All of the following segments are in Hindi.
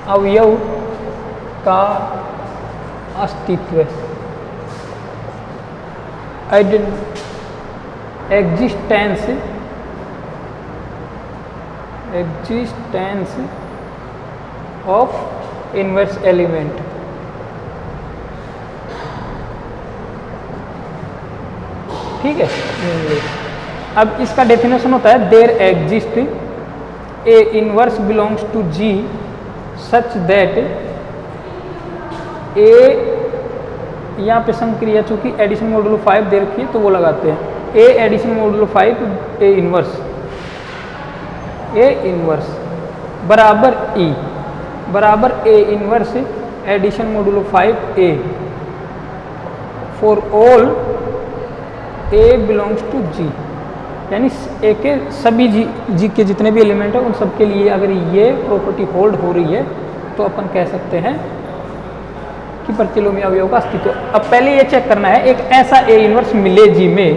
अवयव का अस्तित्व, एग्जिस्टेंस ऑफ इनवर्स एलिमेंट। ठीक है। अब इसका डेफिनेशन होता है there exist A inverse belongs to G such that A, यहाँ पे संक्रिया चूंकि एडिशन मॉडुलो 5 दे रखी है तो वो लगाते हैं A addition modulo 5 A inverse बराबर ई बराबर A inverse addition modulo 5 A for all A belongs to G, यानी ए के सभी जी के जितने भी एलिमेंट हैं उन सब के लिए अगर ये प्रॉपर्टी होल्ड हो रही है तो अपन कह सकते हैं कि प्रतिलोमी अवयव का अस्तित्व। अब पहले ये चेक करना है एक ऐसा ए इनवर्स मिले जी में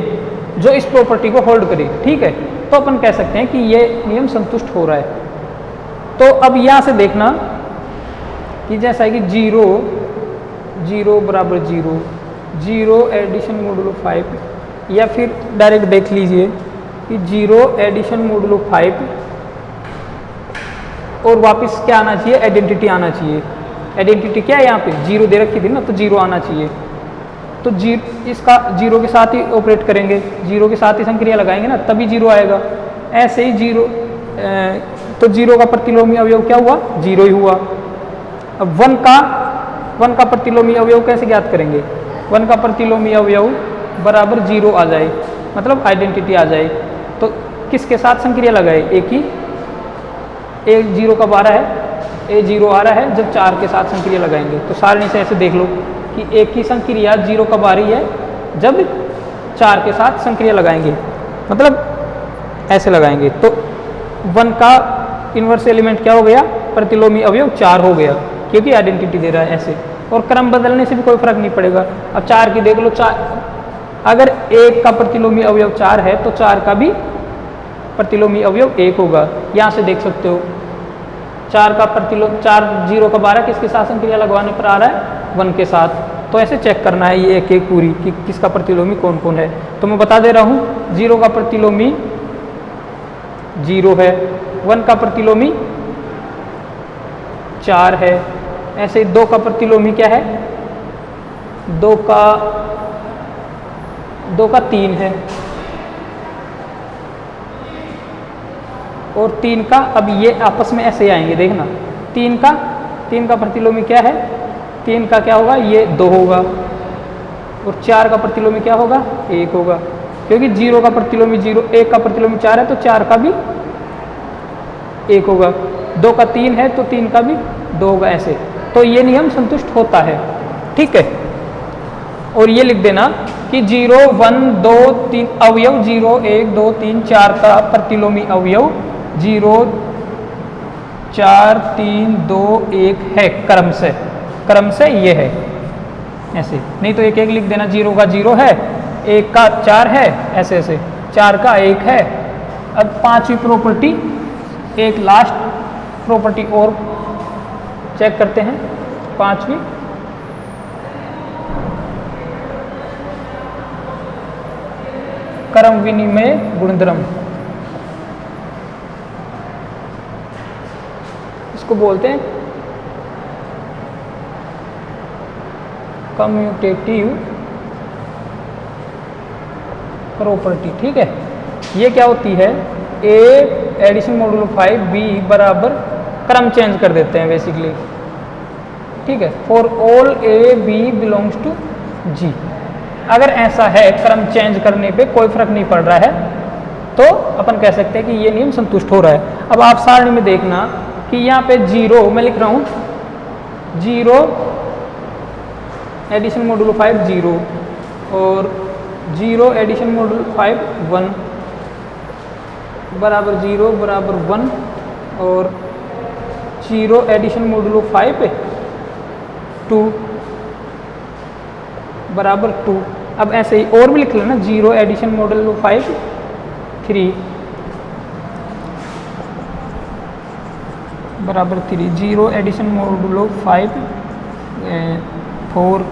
जो इस प्रॉपर्टी को होल्ड करे। ठीक है, तो अपन कह सकते हैं कि ये नियम संतुष्ट हो रहा है। तो अब यहाँ से देखना कि जैसा है कि 0 बराबर 0 एडिशन मॉडुलो 5, या फिर डायरेक्ट देख लीजिए कि 0 एडिशन मॉडुलो 5 और वापस क्या आना चाहिए, आइडेंटिटी आना चाहिए। आइडेंटिटी क्या है यहाँ पे 0 दे रखी थी ना, तो 0 आना चाहिए। तो इसका 0 के साथ ही ऑपरेट करेंगे, 0 के साथ ही संक्रिया लगाएंगे ना, तभी 0 आएगा। ऐसे ही 0 तो 0 का प्रतिलोमी अवयव क्या हुआ, 0 ही हुआ। अब 1 का प्रतिलोमी अवयव कैसे ज्ञात करेंगे, 1 का प्रतिलोमी अवयव बराबर 0 आ जाए, मतलब आइडेंटिटी आ जाए। तो किसके साथ संक्रिया लगाए, एक ही 0 कब आ रहा है, ए 0 आ रहा है जब 4 के साथ संक्रिया लगाएंगे। तो सारणी से ऐसे देख लो कि एक ही संक्रिया 0 कब आ रही है, जब 4 के साथ संक्रिया लगाएंगे, मतलब ऐसे लगाएंगे। तो 1 का इनवर्स एलिमेंट क्या हो गया, प्रतिलोमी अवयव 4 हो गया, क्योंकि आइडेंटिटी दे रहा है ऐसे। और क्रम बदलने से भी कोई फर्क नहीं पड़ेगा। अब 4 की देख लो, 4 अगर 1 का प्रतिलोमी अवयव 4 है तो 4 का भी प्रतिलोमी अवयव 1 होगा। यहाँ से देख सकते हो 4 0 का 12 किसके साथ संक्रिया लगवाने पर आ रहा है, 1 के साथ। तो ऐसे चेक करना है ये एक पूरी कि किसका प्रतिलोमी कौन कौन है। तो मैं बता दे रहा हूँ 0 का प्रतिलोमी 0 है, 1 का प्रतिलोमी 4 है। ऐसे 2 का प्रतिलोमी क्या है, 2 का 3 है, और 3 का, अब ये आपस में ऐसे आएंगे देखना, 3 का प्रतिलोमी क्या है, 3 का क्या होगा, ये 2 होगा, और 4 का प्रतिलोमी क्या होगा, 1 होगा, क्योंकि 0 का प्रतिलोमी 0, 1 का प्रतिलोमी 4 है तो 4 का भी 1 होगा, 2 का 3 है तो 3 का भी 2 होगा, ऐसे। तो ये नियम संतुष्ट होता है। ठीक है, और ये लिख देना कि 0, 1, 2, 3 अवयव 0, 1, 2, 3, 4 का प्रतिलोमी अवयव 0, 4, 3, 2, 1 है क्रम से ये है, ऐसे। नहीं तो 1 1 लिख देना, 0 का 0 है, 1 का 4 है, ऐसे 4 का 1 है। अब 5वीं प्रॉपर्टी, एक लास्ट प्रॉपर्टी और चेक करते हैं, 5वीं क्रम विनिमय गुणधर्म, इसको बोलते हैं कम्यूटेटिव प्रॉपर्टी। ठीक है, ये क्या होती है, ए एडिशन मॉडुलो 5 बी बराबर क्रम चेंज कर देते हैं बेसिकली। ठीक है, for all A B belongs to G. अगर ऐसा है, क्रम चेंज करने पे कोई फर्क नहीं पड़ रहा है, तो अपन कह सकते हैं कि ये नियम संतुष्ट हो रहा है। अब आप सारणी में देखना कि यहाँ पे 0 मैं लिख रहा हूँ, 0 एडिशन मॉडुलो 5 0, और 0 एडिशन मॉडुलो 5 1 बराबर 0 बराबर 1, और 0 एडिशन मॉडुलो 5 2 बराबर 2। अब ऐसे ही और भी लिख लेना, 0 एडिशन मॉडुलो 5 3, बराबर 3, 0 एडिशन मोडुलो 5 4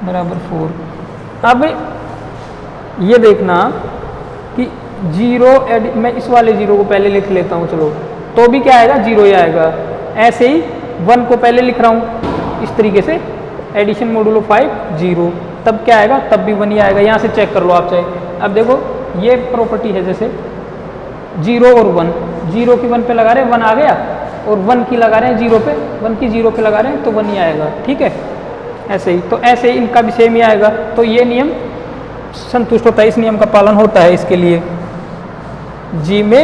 बराबर 4। अब ये देखना कि मैं इस वाले 0 को पहले लिख लेता हूँ, चलो, तो भी क्या आएगा, 0 ही आएगा। ऐसे ही 1 को पहले लिख रहा हूँ इस तरीके से, एडिशन मोडुलो 5 0, तब क्या आएगा, तब भी 1 ही आएगा। यहाँ से चेक कर लो आप चाहे। अब देखो ये प्रॉपर्टी है, जैसे 0 और 1, 0 की 1 पे लगा रहे हैं 1 आ गया, और 1 की लगा रहे हैं 0 पे, 1 की 0 पे लगा रहे हैं तो 1 ही आएगा। ठीक है, ऐसे ही, तो ऐसे ही इनका भी सेम ही आएगा। तो ये नियम संतुष्ट होता है, इस नियम का पालन होता है इसके लिए। जी में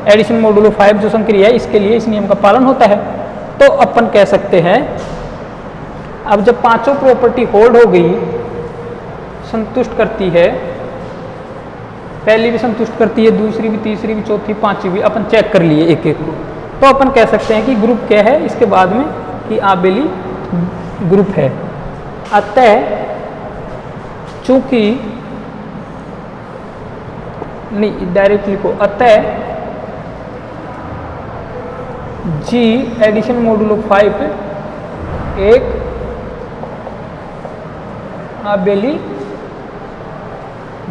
एडिशन मोडुलो 5 जो संक्रिया है, इसके लिए इस नियम का पालन होता है। तो अपन कह सकते हैं, अब जब पांचों प्रॉपर्टी होल्ड हो गई, संतुष्ट करती है, पहली भी संतुष्ट करती है, दूसरी भी, तीसरी भी, चौथी, पांचवी भी, अपन चेक कर लिए एक एक को, तो अपन कह सकते हैं कि ग्रुप क्या है इसके बाद में, कि आबेली ग्रुप है। अतः चूंकि, नहीं डायरेक्ट लिखो, अतः जी एडिशन मोडुलो 5 एक आबेली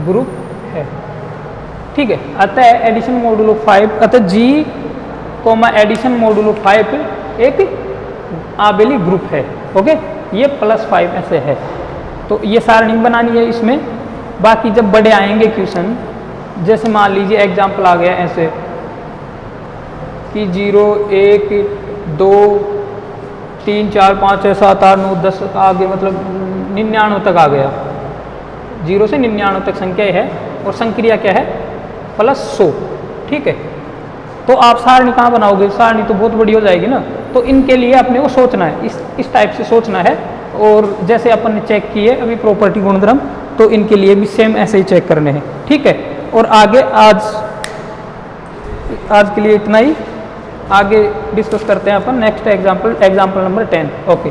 ग्रुप है। ठीक है, अतः एडिशन मोडुलो 5, अतः जी कोमा एडिशन मोडुलो 5 एक आबेली ग्रुप है। ओके, ये +5 ऐसे है। तो ये सारणी बनानी है इसमें। बाकी जब बड़े आएंगे क्वेश्चन, जैसे मान लीजिए एग्जाम्पल आ गया ऐसे कि 0 1 2 3 4 5 6 7 8 9 10 आगे, मतलब 99 तक आ गया, 0 से 99 तक संख्या है, और संक्रिया क्या है, +100। ठीक है, तो आप सारणी कहाँ बनाओगे, सारणी तो बहुत बड़ी हो जाएगी ना। तो इनके लिए अपने को सोचना है, इस टाइप से सोचना है। और जैसे अपन ने चेक किए अभी प्रॉपर्टी गुणधर्म, तो इनके लिए भी सेम ऐसे ही चेक करने हैं। ठीक है, और आगे आज के लिए इतना ही, आगे डिस्कस करते हैं अपन नेक्स्ट एग्जाम्पल नंबर 10। ओके।